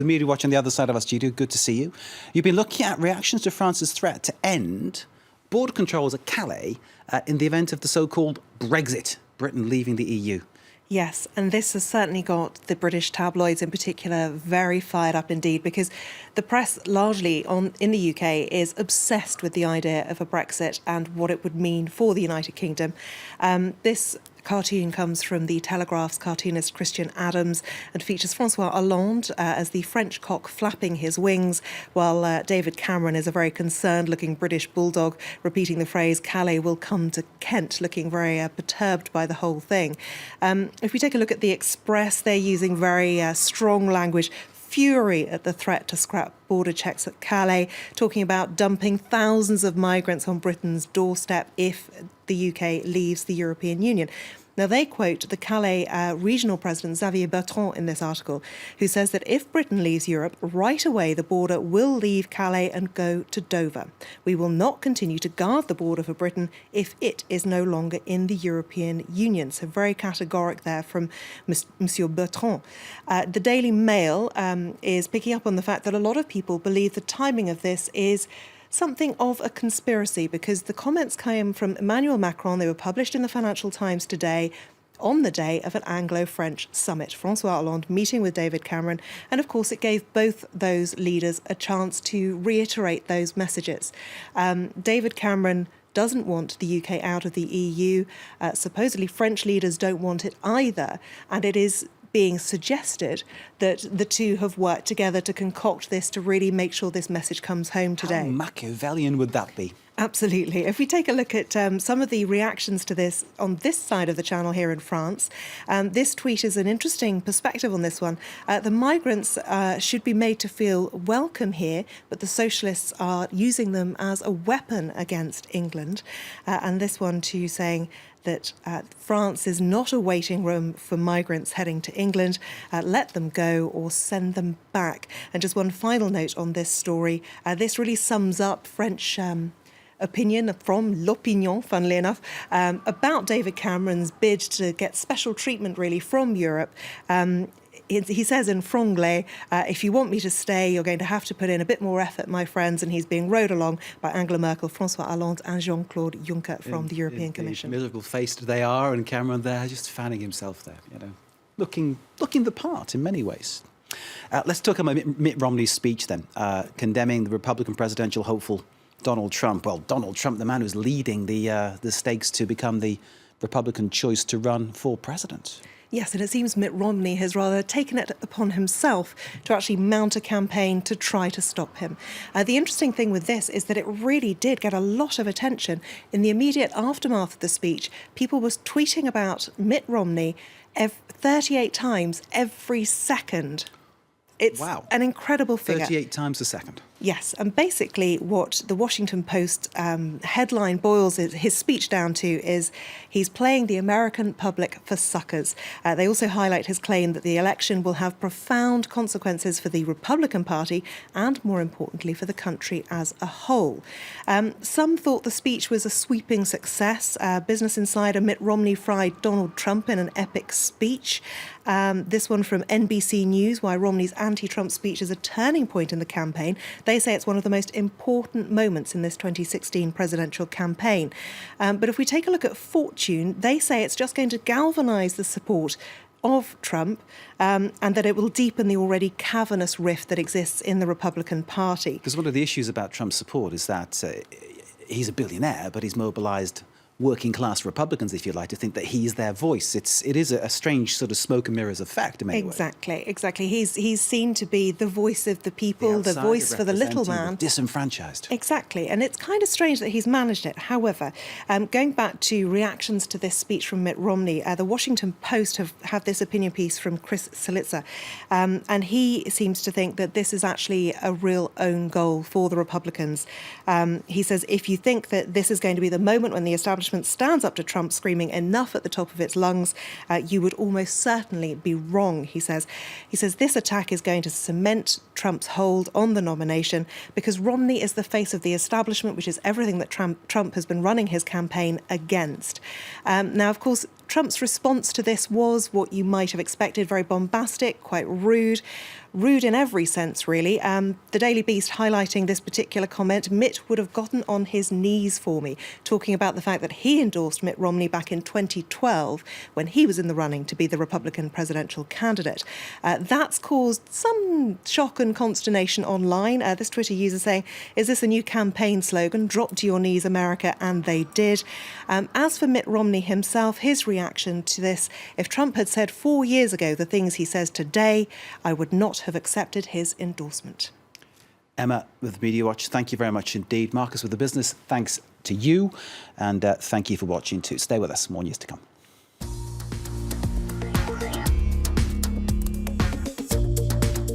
The media watch on the other side of our studio, good to see you. You've been looking at reactions to France's threat to end border controls at Calais in the event of the so-called Brexit, Britain leaving the EU. Yes, and this has certainly got the British tabloids in particular very fired up indeed, because the press largely in the UK is obsessed with the idea of a Brexit and what it would mean for the United Kingdom. This cartoon comes from the Telegraph's cartoonist Christian Adams and features François Hollande as the French cock flapping his wings, while David Cameron is a very concerned-looking British bulldog repeating the phrase "Calais will come to Kent," looking very perturbed by the whole thing. If we take a look at the Express, they're using very strong language, fury at the threat to scrap border checks at Calais, talking about dumping thousands of migrants on Britain's doorstep if the UK leaves the European Union. Now, they quote the Calais regional president, Xavier Bertrand, in this article, who says that if Britain leaves Europe, right away the border will leave Calais and go to Dover. We will not continue to guard the border for Britain if it is no longer in the European Union. So very categoric there from Monsieur Bertrand. The Daily Mail is picking up on the fact that a lot of people believe the timing of this is something of a conspiracy, because the comments came from Emmanuel Macron. They were published in the Financial Times today on the day of an Anglo-French summit. François Hollande meeting with David Cameron, and of course it gave both those leaders a chance to reiterate those messages. David Cameron doesn't want the UK out of the EU. Supposedly French leaders don't want it either, and it is being suggested that the two have worked together to concoct this to really make sure this message comes home today. How Machiavellian would that be? Absolutely. If we take a look at some of the reactions to this on this side of the channel here in France, this tweet is an interesting perspective on this one. The migrants should be made to feel welcome here, but the socialists are using them as a weapon against England. And this one too saying that France is not a waiting room for migrants heading to England. Let them go or send them back. And just one final note on this story. This really sums up French opinion from L'Opinion, funnily enough, about David Cameron's bid to get special treatment really from Europe. He says in franglais, if you want me to stay, you're going to have to put in a bit more effort, my friends. And he's being rowed along by Angela Merkel, François Hollande and Jean-Claude Juncker from the European Commission. Miserable-faced they are, and Cameron there just fanning himself there, looking the part in many ways. Let's talk about Mitt Romney's speech then, condemning the Republican presidential hopeful Donald Trump. Well, Donald Trump, the man who's leading the stakes to become the Republican choice to run for president. Yes, and it seems Mitt Romney has rather taken it upon himself to actually mount a campaign to try to stop him. The interesting thing with this is that it really did get a lot of attention. In the immediate aftermath of the speech, people were tweeting about Mitt Romney 38 times every second. It's an incredible figure. 38 times a second. Yes, and basically what the Washington Post headline boils his speech down to is he's playing the American public for suckers. They also highlight his claim that the election will have profound consequences for the Republican Party and, more importantly, for the country as a whole. Some thought the speech was a sweeping success. Business Insider Mitt Romney fried Donald Trump in an epic speech. This one from NBC News, why Romney's anti-Trump speech is a turning point in the campaign. They say it's one of the most important moments in this 2016 presidential campaign. But if we take a look at Fortune, they say it's just going to galvanise the support of Trump and that it will deepen the already cavernous rift that exists in the Republican Party. Because one of the issues about Trump's support is that he's a billionaire, but he's mobilised working-class Republicans, if you like, to think that he's their voice. It is a strange sort of smoke and mirrors effect in many ways. Exactly. He's seen to be the voice of the people, the voice for the little man. Disenfranchised. Exactly, and it's kind of strange that he's managed it. However, going back to reactions to this speech from Mitt Romney, the Washington Post have had this opinion piece from Chris Cillizza, and he seems to think that this is actually a real own goal for the Republicans. He says, if you think that this is going to be the moment when the establishment stands up to Trump screaming enough at the top of its lungs, you would almost certainly be wrong, he says. He says this attack is going to cement Trump's hold on the nomination because Romney is the face of the establishment, which is everything that Trump has been running his campaign against. Now, of course, Trump's response to this was what you might have expected, very bombastic, quite rude. rude in every sense, really. The Daily Beast highlighting this particular comment: Mitt would have gotten on his knees for me, talking about the fact that he endorsed Mitt Romney back in 2012 when he was in the running to be the Republican presidential candidate. That's caused some shock and consternation online. This Twitter user saying, is this a new campaign slogan? Drop to your knees, America, and they did. As for Mitt Romney himself, his reaction to this: if Trump had said 4 years ago the things he says today, I would not have accepted his endorsement. Emma with Media Watch, thank you very much indeed. Marcus with The Business, thanks to you. And thank you for watching too. Stay with us, more news to come.